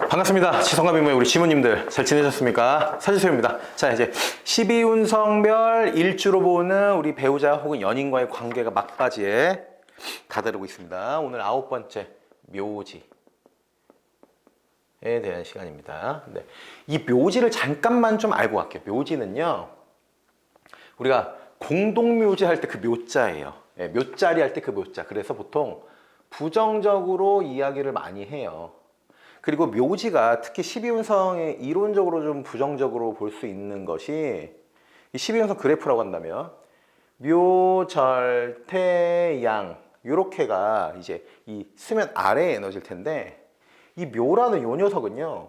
반갑습니다. 지성가비모의 우리 지모님들 잘 지내셨습니까? 사주세요입니다. 자, 이제 12운성별 일주로 보는 우리 배우자 혹은 연인과의 관계가 막바지에 다다르고 있습니다. 오늘 9번째 묘지에 대한 시간입니다. 네. 이 묘지를 잠깐만 좀 알고 갈게요. 묘지는요, 우리가 공동묘지 할 때 그 묘자예요. 네, 묘자리 할 때 그 묘자. 그래서 보통 부정적으로 이야기를 많이 해요. 그리고 묘지가 특히 12운성에 이론적으로 좀 부정적으로 볼 수 있는 것이 이 12운성 그래프라고 한다면 묘절태양 요렇게가 이제 이 수면 아래의 에너지일 텐데, 이 묘라는 요 녀석은요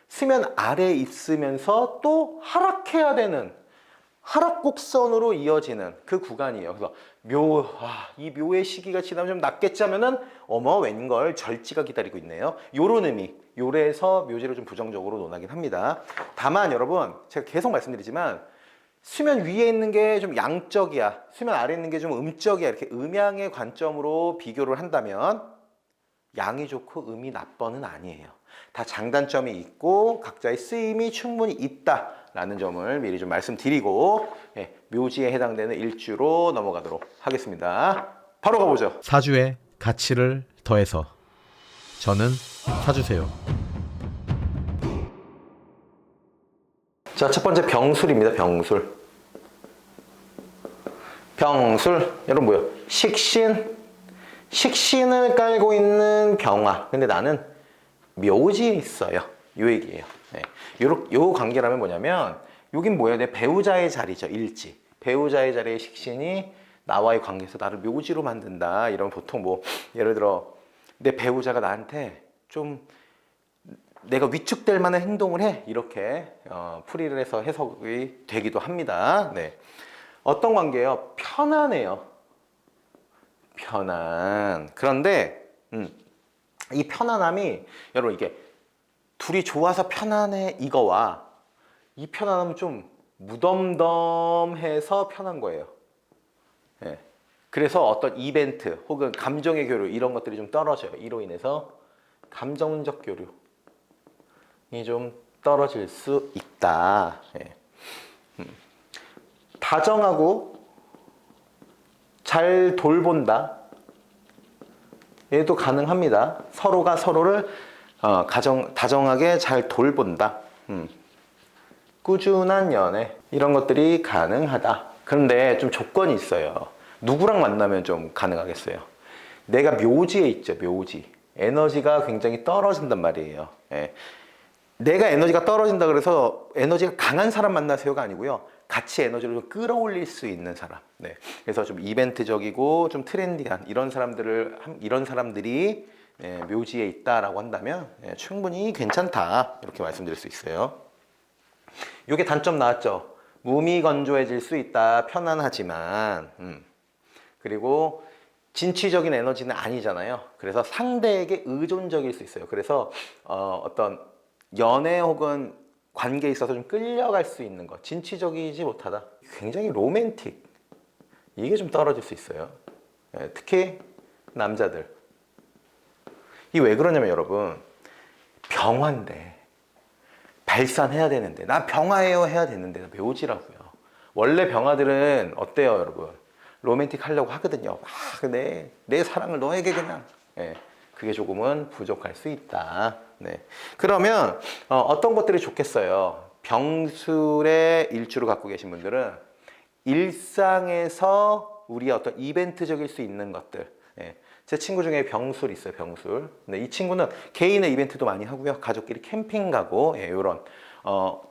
수면 아래에 있으면서 또 하락해야 되는 하락 곡선으로 이어지는 그 구간이에요. 그래서 이 묘의 시기가 지나면 좀 낫겠지 하면은 어머 웬걸 절지가 기다리고 있네요. 요런 의미, 요래서 묘지를 좀 부정적으로 논하긴 합니다. 다만 여러분, 제가 계속 말씀드리지만 수면 위에 있는 게 좀 양적이야, 수면 아래에 있는 게 좀 음적이야, 이렇게 음양의 관점으로 비교를 한다면 양이 좋고 음이 나빠는 아니에요. 다 장단점이 있고 각자의 쓰임이 충분히 있다라는 점을 미리 좀 말씀드리고, 묘지에 해당되는 일주로 넘어가도록 하겠습니다. 바로 가보죠. 사주의 가치를 더해서 저는 사주세요. 자, 첫 번째 병술입니다. 병술. 병술, 여러분 뭐예요? 식신을 깔고 있는 병화. 근데 나는 묘지에 있어요. 요 얘기예요. 네. 요 관계라면 뭐냐면, 여긴 뭐예요? 내 배우자의 자리죠. 일지. 배우자의 자리에 식신이 나와의 관계에서 나를 묘지로 만든다. 이러면 보통 뭐 예를 들어 내 배우자가 나한테 좀 내가 위축될 만한 행동을 해. 이렇게 풀이를 해서 해석이 되기도 합니다. 네. 어떤 관계예요? 편안해요. 편안. 그런데 이 편안함이, 여러분 이게 둘이 좋아서 편안해 이거와 이 편안함은 좀 무덤덤해서 편한 거예요. 예. 그래서 어떤 이벤트 혹은 감정의 교류 이런 것들이 좀 떨어져요. 이로 인해서 감정적 교류이 좀 떨어질 수 있다. 예. 다정하고 잘 돌본다. 얘도 가능합니다. 서로가 서로를 다정하게 잘 돌본다. 꾸준한 연애 이런 것들이 가능하다. 그런데 좀 조건이 있어요. 누구랑 만나면 좀 가능하겠어요? 내가 묘지에 있죠. 묘지. 에너지가 굉장히 떨어진단 말이에요. 예. 내가 에너지가 떨어진다 그래서 에너지가 강한 사람 만나세요가 아니고요. 같이 에너지를 좀 끌어올릴 수 있는 사람. 네. 그래서 좀 이벤트적이고 좀 트렌디한 이런 사람들이 묘지에 있다라고 한다면 충분히 괜찮다. 이렇게 말씀드릴 수 있어요. 이게 단점 나왔죠. 몸이 건조해질 수 있다. 편안하지만 그리고 진취적인 에너지는 아니잖아요. 그래서 상대에게 의존적일 수 있어요. 그래서 어떤 연애 혹은 관계에 있어서 좀 끌려갈 수 있는 것, 진취적이지 못하다. 굉장히 로맨틱. 이게 좀 떨어질 수 있어요. 특히 남자들. 이게 왜 그러냐면 여러분, 병화인데 발산해야 되는데, 나 병화예요 해야 되는데 묘지라고요. 원래 병화들은 어때요 여러분? 로맨틱 하려고 하거든요. 내 사랑을 너에게 그냥. 그게 조금은 부족할 수 있다. 네. 그러면 어떤 것들이 좋겠어요? 병술의 일주를 갖고 계신 분들은 일상에서 우리의 어떤 이벤트적일 수 있는 것들. 제 친구 중에 병술 있어요. 병술. 네, 이 친구는 개인의 이벤트도 많이 하고요. 가족끼리 캠핑 가고 이런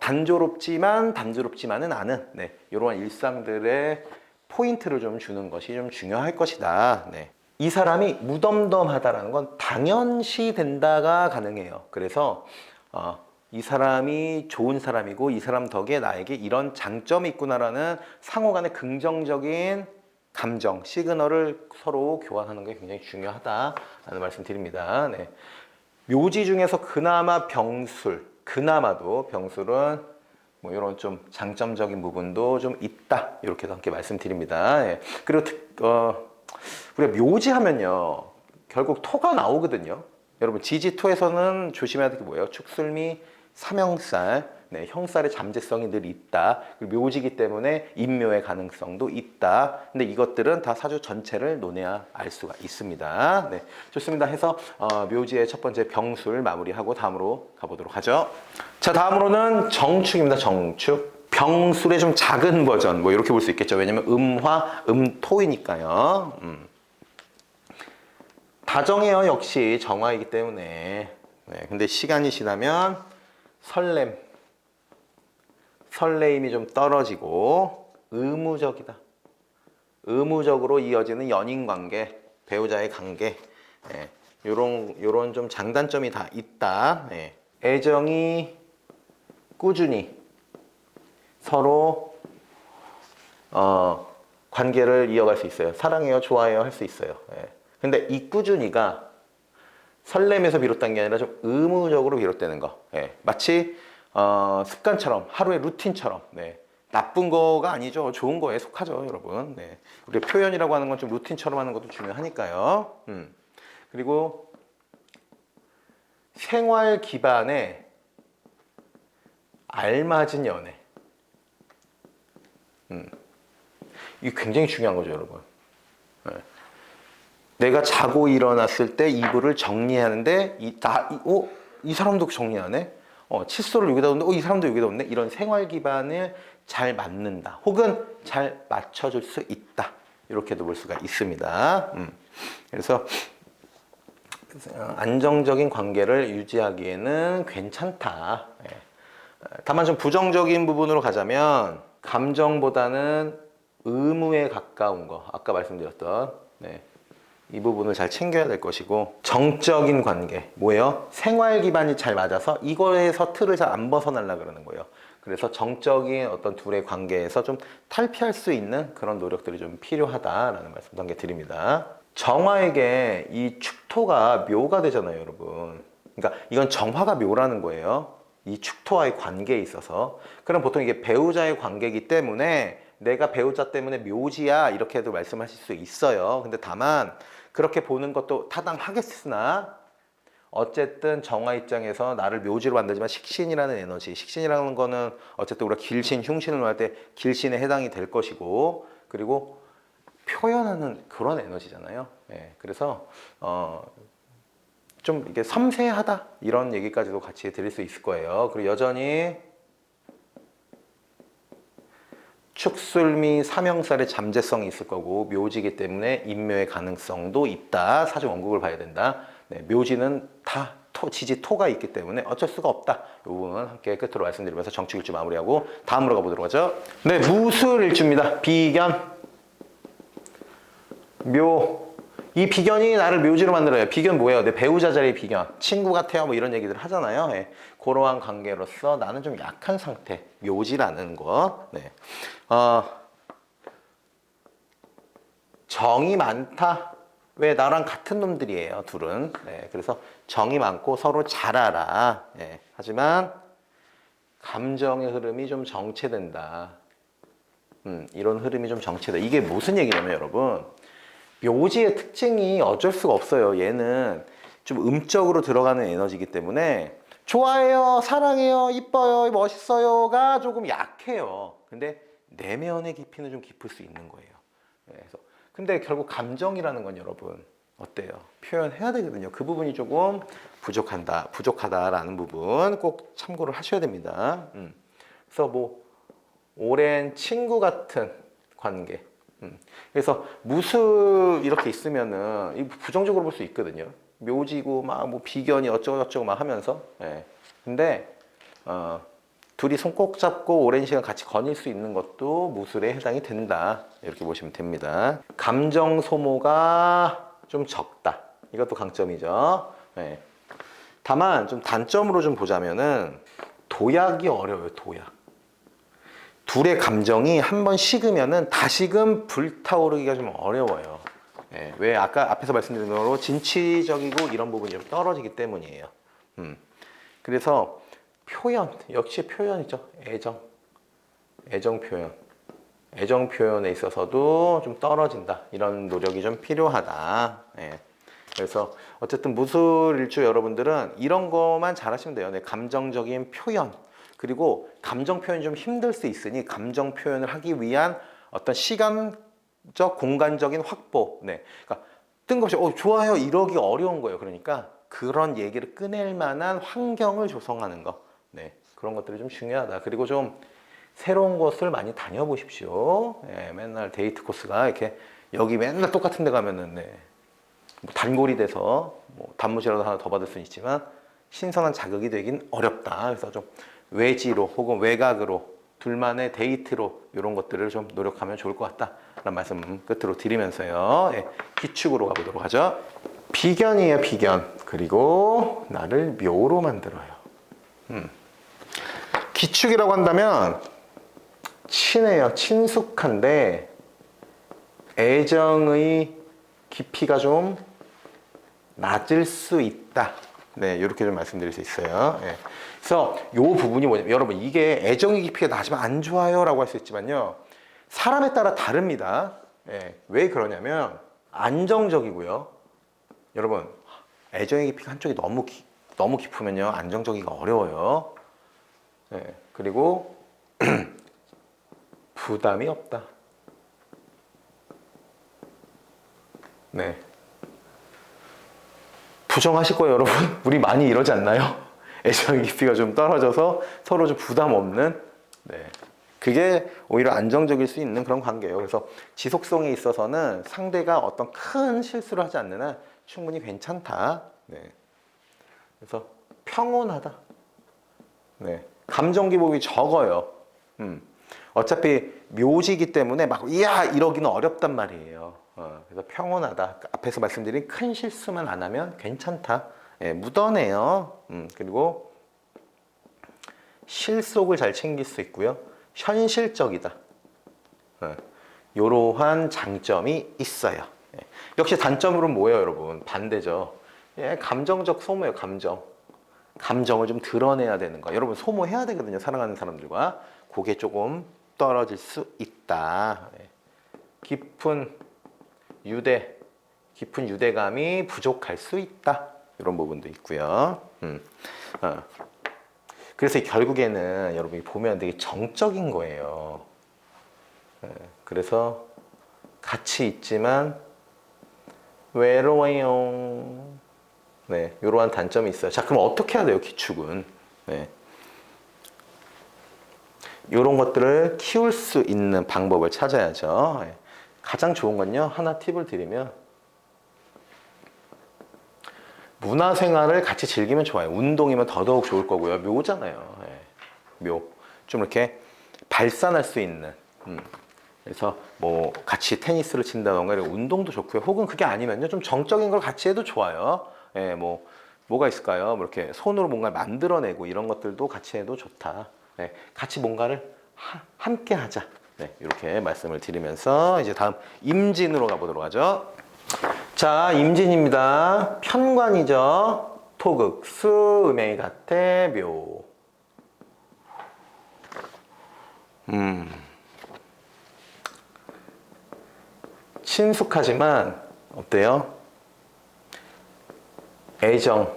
단조롭지만은 않은 이런 일상들의 포인트를 좀 주는 것이 좀 중요할 것이다. 네. 이 사람이 무덤덤하다라는 건 당연시 된다가 가능해요. 그래서 이 사람이 좋은 사람이고 이 사람 덕에 나에게 이런 장점이 있구나라는 상호 간의 긍정적인 감정, 시그널을 서로 교환하는 게 굉장히 중요하다라는 말씀 드립니다. 네. 묘지 중에서 그나마도 병술은 뭐 이런 좀 장점적인 부분도 좀 있다. 이렇게도 함께 말씀드립니다. 네. 그리고 우리가 묘지 하면요, 결국 토가 나오거든요. 여러분 지지토에서는 조심해야 될 게 뭐예요? 축술미 삼형살, 네, 형살의 잠재성이 늘 있다. 그리고 묘지기 때문에 인묘의 가능성도 있다. 근데 이것들은 다 사주 전체를 논해야 알 수가 있습니다. 네, 좋습니다. 해서 묘지의 첫 번째 병술 마무리하고 다음으로 가보도록 하죠. 자, 다음으로는 정축입니다. 정축. 병술의 좀 작은 버전, 뭐 이렇게 볼 수 있겠죠. 왜냐면 음화, 음토이니까요. 다정해요. 역시 정화이기 때문에. 네, 근데 시간이 지나면 설레임이 좀 떨어지고 의무적이다. 의무적으로 이어지는 연인 관계, 배우자의 관계, 네, 요런 좀 장단점이 다 있다. 네. 애정이 꾸준히 서로 관계를 이어갈 수 있어요. 사랑해요, 좋아해요 할 수 있어요. 네. 근데 이 꾸준히가 설렘에서 비롯된 게 아니라 좀 의무적으로 비롯되는 거. 예, 마치 습관처럼, 하루의 루틴처럼. 네, 나쁜 거가 아니죠. 좋은 거에 속하죠, 여러분. 네, 우리 표현이라고 하는 건 좀 루틴처럼 하는 것도 중요하니까요. 그리고 생활 기반에 알맞은 연애. 이게 굉장히 중요한 거죠, 여러분. 네. 내가 자고 일어났을 때 이불을 정리하는데 이 사람도 정리하네. 칫솔을 여기다 놓는데 이 사람도 여기다 놓네. 이런 생활 기반을 잘 맞는다. 혹은 잘 맞춰줄 수 있다. 이렇게도 볼 수가 있습니다. 그래서 안정적인 관계를 유지하기에는 괜찮다. 예. 다만 좀 부정적인 부분으로 가자면 감정보다는 의무에 가까운 거. 아까 말씀드렸던 네. 이 부분을 잘 챙겨야 될 것이고 정적인 관계 뭐예요? 생활 기반이 잘 맞아서 이거에서 틀을 잘 안 벗어나려고 그러는 거예요. 그래서 정적인 어떤 둘의 관계에서 좀 탈피할 수 있는 그런 노력들이 좀 필요하다라는 말씀 남겨드립니다. 정화에게 이 축토가 묘가 되잖아요, 여러분. 그러니까 이건 정화가 묘라는 거예요. 이 축토와의 관계에 있어서. 그럼 보통 이게 배우자의 관계이기 때문에 내가 배우자 때문에 묘지야 이렇게도 말씀하실 수 있어요. 근데 다만 그렇게 보는 것도 타당하겠으나 어쨌든 정화 입장에서 나를 묘지로 만들지만 식신이라는 에너지, 식신이라는 거는 어쨌든 우리가 길신, 흉신을 할 때 길신에 해당이 될 것이고 그리고 표현하는 그런 에너지잖아요. 네, 그래서 좀 이게 섬세하다 이런 얘기까지도 같이 드릴 수 있을 거예요. 그리고 여전히 축술미 삼형살의 잠재성이 있을 거고 묘지이기 때문에 인묘의 가능성도 있다. 사주 원국을 봐야 된다. 네, 묘지는 다 지지 토가 있기 때문에 어쩔 수가 없다. 이 부분은 함께 끝으로 말씀드리면서 정축 일주 마무리하고 다음으로 가보도록 하죠. 네, 무술 일주입니다. 비견, 묘. 이 비견이 나를 묘지로 만들어요. 비견 뭐예요? 내 배우자 자리의 비견. 친구 같아요. 뭐 이런 얘기들 하잖아요. 네. 그러한 관계로서 나는 좀 약한 상태. 묘지라는 거. 네. 정이 많다. 왜 나랑 같은 놈들이에요, 둘은. 네. 그래서 정이 많고 서로 잘 알아. 네. 하지만 감정의 흐름이 좀 정체된다. 이런 흐름이 좀 정체돼. 이게 무슨 얘기냐면 여러분. 묘지의 특징이 어쩔 수가 없어요. 얘는 좀 음적으로 들어가는 에너지이기 때문에 좋아해요, 사랑해요, 이뻐요, 멋있어요가 조금 약해요. 근데 내면의 깊이는 좀 깊을 수 있는 거예요. 그래서 근데 결국 감정이라는 건 여러분 어때요? 표현해야 되거든요. 그 부분이 조금 부족하다라는 부분 꼭 참고를 하셔야 됩니다. 그래서 뭐 오랜 친구 같은 관계. 그래서 무술 이렇게 있으면은 부정적으로 볼 수 있거든요. 묘지고 막 뭐 비견이 어쩌고저쩌고 막 하면서. 예. 근데 둘이 손 꼭 잡고 오랜 시간 같이 거닐 수 있는 것도 무술에 해당이 된다. 이렇게 보시면 됩니다. 감정 소모가 좀 적다. 이것도 강점이죠. 예. 다만 좀 단점으로 좀 보자면은 도약이 어려워요. 도약. 둘의 감정이 한번 식으면은 다시금 불타오르기가 좀 어려워요. 예, 왜 아까 앞에서 말씀드린 대로 진취적이고 이런 부분이 좀 떨어지기 때문이에요. 그래서 표현, 역시 표현이죠. 애정 표현. 애정 표현에 있어서도 좀 떨어진다. 이런 노력이 좀 필요하다. 예. 그래서 어쨌든 무술일주 여러분들은 이런 것만 잘하시면 돼요. 네, 감정적인 표현. 그리고 감정 표현이 좀 힘들 수 있으니 감정 표현을 하기 위한 어떤 시간적, 공간적인 확보. 네. 그러니까 뜬금없이 좋아요 이러기 어려운 거예요. 그러니까 그런 얘기를 꺼낼 만한 환경을 조성하는 거. 네. 그런 것들이 좀 중요하다. 그리고 좀 새로운 곳을 많이 다녀보십시오. 네, 맨날 데이트 코스가 이렇게 여기 맨날 똑같은 데 가면은 네. 뭐 단골이 돼서 뭐 단무지라도 하나 더 받을 수는 있지만 신선한 자극이 되긴 어렵다. 그래서 좀 외지로 혹은 외곽으로 둘만의 데이트로 이런 것들을 좀 노력하면 좋을 것 같다라는 말씀 끝으로 드리면서요. 예, 기축으로 가보도록 하죠. 비견이에요, 비견. 그리고 나를 묘로 만들어요. 기축이라고 한다면 친해요, 친숙한데 애정의 깊이가 좀 낮을 수 있다. 네, 이렇게 좀 말씀드릴 수 있어요. 예. 그래서 이 부분이 뭐냐면 여러분 이게 애정의 깊이가 낮으면 안 좋아요 라고 할 수 있지만요 사람에 따라 다릅니다. 예. 왜 그러냐면 안정적이고요 여러분 애정의 깊이가 한쪽이 너무 깊으면요 안정적이기가 어려워요. 예. 그리고 부담이 없다. 네. 부정하실 거예요, 여러분. 우리 많이 이러지 않나요? 애정의 깊이가 좀 떨어져서 서로 좀 부담 없는, 네. 그게 오히려 안정적일 수 있는 그런 관계예요. 그래서 지속성에 있어서는 상대가 어떤 큰 실수를 하지 않는 한 충분히 괜찮다. 네. 그래서 평온하다. 네. 감정 기복이 적어요. 어차피 묘지이기 때문에 막 이야 이러기는 어렵단 말이에요. 그래서 평온하다. 앞에서 말씀드린 큰 실수만 안 하면 괜찮다. 예, 묻어내요. 그리고 실속을 잘 챙길 수 있고요. 현실적이다. 이러한 장점이 있어요. 예. 역시 단점으로는 뭐예요, 여러분? 반대죠. 예, 감정적 소모예요, 감정. 감정을 좀 드러내야 되는 거. 여러분 소모해야 되거든요, 사랑하는 사람들과. 그게 조금 떨어질 수 있다. 예. 깊은 유대감이 부족할 수 있다. 이런 부분도 있고요. 그래서 결국에는 여러분이 보면 되게 정적인 거예요. 그래서 같이 있지만 외로워요. 네, 이러한 단점이 있어요. 자, 그럼 어떻게 해야 돼요, 기축은? 네. 이런 것들을 키울 수 있는 방법을 찾아야죠. 네. 가장 좋은 건요, 하나 팁을 드리면 문화생활을 같이 즐기면 좋아요. 운동이면 더더욱 좋을 거고요. 묘잖아요. 네. 묘. 좀 이렇게 발산할 수 있는. 그래서 뭐 같이 테니스를 친다던가 이런 운동도 좋고요. 혹은 그게 아니면요, 좀 정적인 걸 같이 해도 좋아요. 예, 뭐가 있을까요? 뭐 이렇게 손으로 뭔가를 만들어내고 이런 것들도 같이 해도 좋다. 네, 같이 뭔가를 함께 하자. 네, 이렇게 말씀을 드리면서 이제 다음 임진으로 가보도록 하죠. 자, 임진입니다. 편관이죠. 토극, 수, 음행이 같아, 묘. 친숙하지만 어때요? 애정.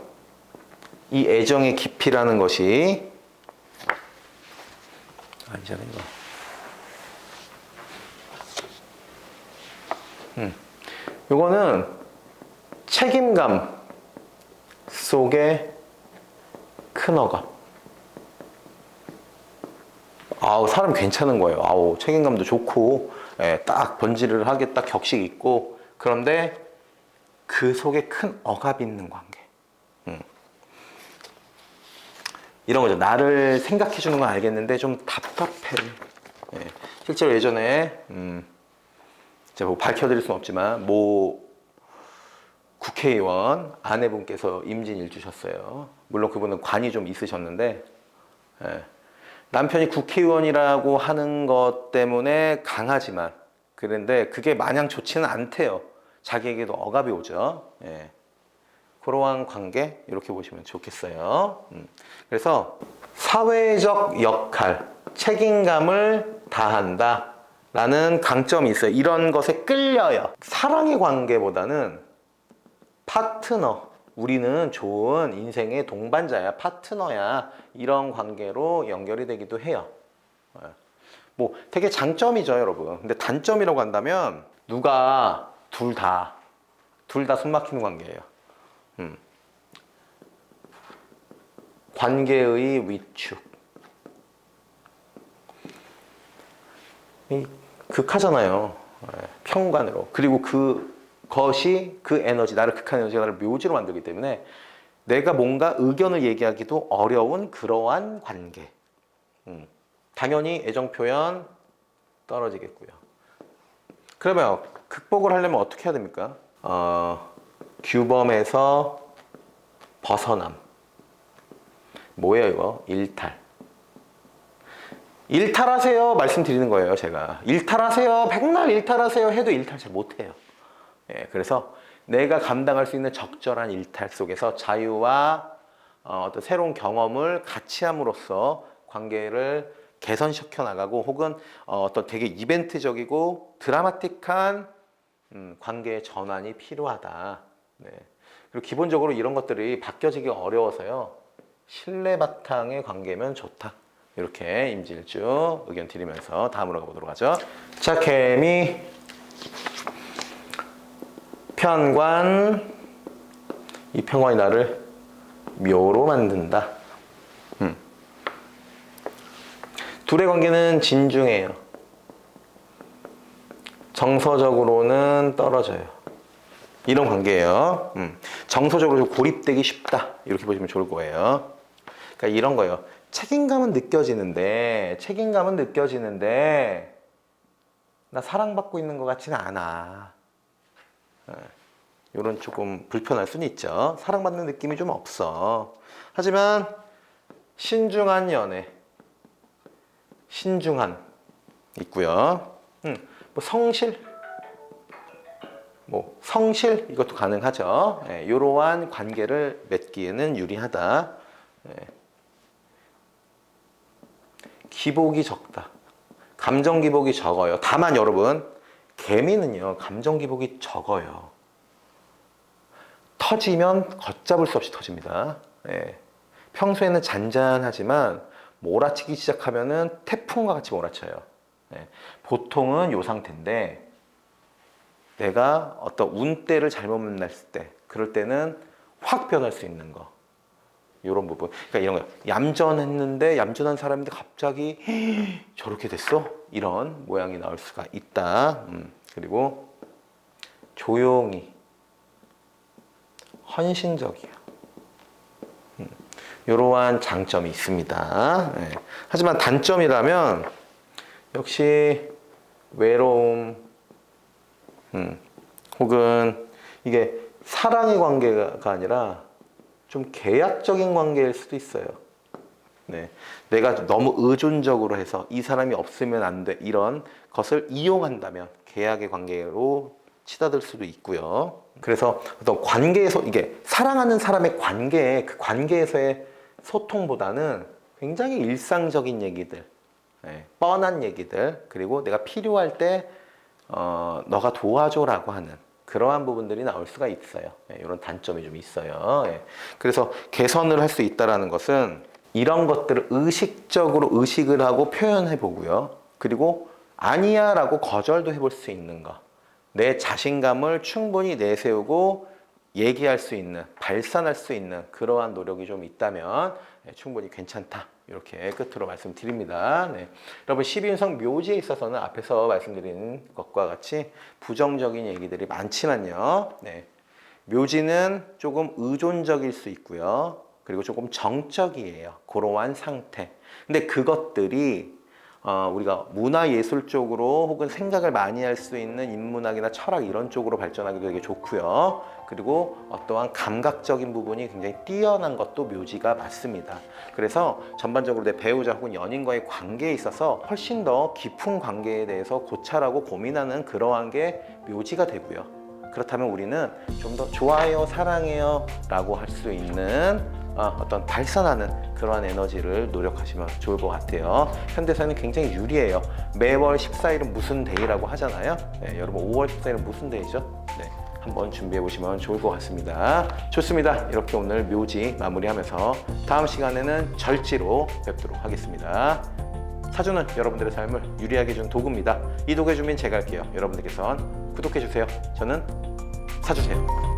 이 애정의 깊이라는 것이 아니잖아요, 이거. 이거는 책임감 속에 큰 어감. 아우, 사람 괜찮은 거예요. 아우, 책임감도 좋고, 예, 딱 번지를 하게 딱 격식 있고, 그런데 그 속에 큰 억압이 있는 관계. 이런 거죠. 나를 생각해 주는 건 알겠는데 좀 답답해. 예, 실제로 예전에, 제가 뭐 밝혀드릴 수는 없지만, 국회의원 아내분께서 임진일 주셨어요. 물론 그분은 관이 좀 있으셨는데, 예, 남편이 국회의원이라고 하는 것 때문에 강하지만, 그런데 그게 마냥 좋지는 않대요. 자기에게도 억압이 오죠. 예. 그러한 관계 이렇게 보시면 좋겠어요. 그래서 사회적 역할, 책임감을 다한다 라는 강점이 있어요. 이런 것에 끌려요. 사랑의 관계보다는 파트너, 우리는 좋은 인생의 동반자야, 파트너야, 이런 관계로 연결이 되기도 해요. 뭐 되게 장점이죠, 여러분. 근데 단점이라고 한다면 누가 둘 다 숨 막히는 관계예요. 관계의 위축. 극하잖아요. 평관으로. 그리고 그것이 그 에너지, 나를 극한 에너지가 나를 묘지로 만들기 때문에 내가 뭔가 의견을 얘기하기도 어려운 그러한 관계. 당연히 애정 표현 떨어지겠고요. 그러면 극복을 하려면 어떻게 해야 됩니까? 규범에서 벗어남. 뭐예요 이거? 일탈. 일탈하세요 말씀드리는 거예요. 제가 일탈하세요, 백날 일탈하세요 해도 일탈 잘 못해요. 그래서 내가 감당할 수 있는 적절한 일탈 속에서 자유와 어떤 새로운 경험을 같이 함으로써 관계를 개선시켜 나가고, 혹은 어떤 되게 이벤트적이고 드라마틱한 관계의 전환이 필요하다. 그리고 기본적으로 이런 것들이 바뀌어지기 어려워서요, 신뢰 바탕의 관계면 좋다. 이렇게 임질주 의견 드리면서 다음으로 가보도록 하죠. 자, 개미 편관. 이 편관이 나를 묘로 만든다. 둘의 관계는 진중해요. 정서적으로는 떨어져요. 이런 관계예요. 정서적으로 고립되기 쉽다. 이렇게 보시면 좋을 거예요. 그러니까 이런 거예요. 책임감은 느껴지는데 나 사랑받고 있는 것 같지는 않아. 이런 조금 불편할 수는 있죠. 사랑받는 느낌이 좀 없어. 하지만 신중한 연애, 신중한 있고요. 뭐 성실 이것도 가능하죠. 이러한 관계를 맺기에는 유리하다. 기복이 적다. 감정 기복이 적어요. 다만 여러분, 개미는요 감정 기복이 적어요. 터지면 걷잡을 수 없이 터집니다. 평소에는 잔잔하지만 몰아치기 시작하면은 태풍과 같이 몰아쳐요. 보통은 요 상태인데, 내가 어떤 운때를 잘못 만났을 때, 그럴 때는 확 변할 수 있는 거. 이런 부분. 그러니까 이런 거예요. 얌전했는데, 얌전한 사람인데 갑자기 저렇게 됐어? 이런 모양이 나올 수가 있다. 그리고 조용히, 헌신적이야. 이러한 장점이 있습니다. 하지만 단점이라면 역시 외로움, 혹은 이게 사랑의 관계가 아니라 좀 계약적인 관계일 수도 있어요. 내가 너무 의존적으로 해서 이 사람이 없으면 안 돼, 이런 것을 이용한다면 계약의 관계로 치닫을 수도 있고요. 그래서 어떤 관계에서, 이게 사랑하는 사람의 관계, 그 관계에서의 소통보다는 굉장히 일상적인 얘기들, 뻔한 얘기들, 그리고 내가 필요할 때 너가 도와줘라고 하는 그러한 부분들이 나올 수가 있어요. 이런 단점이 좀 있어요. 그래서 개선을 할 수 있다는 것은 이런 것들을 의식적으로 의식을 하고 표현해 보고요. 그리고 아니야 라고 거절도 해볼 수 있는 거. 내 자신감을 충분히 내세우고 얘기할 수 있는, 발산할 수 있는 그러한 노력이 좀 있다면 충분히 괜찮다. 이렇게 끝으로 말씀드립니다. 여러분, 12인성 묘지에 있어서는 앞에서 말씀드린 것과 같이 부정적인 얘기들이 많지만요. 묘지는 조금 의존적일 수 있고요. 그리고 조금 정적이에요. 그러한 상태. 근데 그것들이 우리가 문화예술 쪽으로 혹은 생각을 많이 할 수 있는 인문학이나 철학 이런 쪽으로 발전하기도 되게 좋고요. 그리고 어떠한 감각적인 부분이 굉장히 뛰어난 것도 묘지가 맞습니다. 그래서 전반적으로 내 배우자 혹은 연인과의 관계에 있어서 훨씬 더 깊은 관계에 대해서 고찰하고 고민하는 그러한 게 묘지가 되고요. 그렇다면 우리는 좀 더 좋아해요, 사랑해요 라고 할 수 있는 어떤 발산하는 그러한 에너지를 노력하시면 좋을 것 같아요. 현대사는 굉장히 유리해요. 매월 14일은 무슨 데이라고 하잖아요. 여러분, 5월 14일은 무슨 데이죠? 한번 준비해 보시면 좋을 것 같습니다. 좋습니다. 이렇게 오늘 묘지 마무리하면서 다음 시간에는 절지로 뵙도록 하겠습니다. 사주는 여러분들의 삶을 유리하게 해준 도구입니다. 이 도구의 주민 제가 할게요. 여러분들께선 구독해 주세요. 저는 사주세요.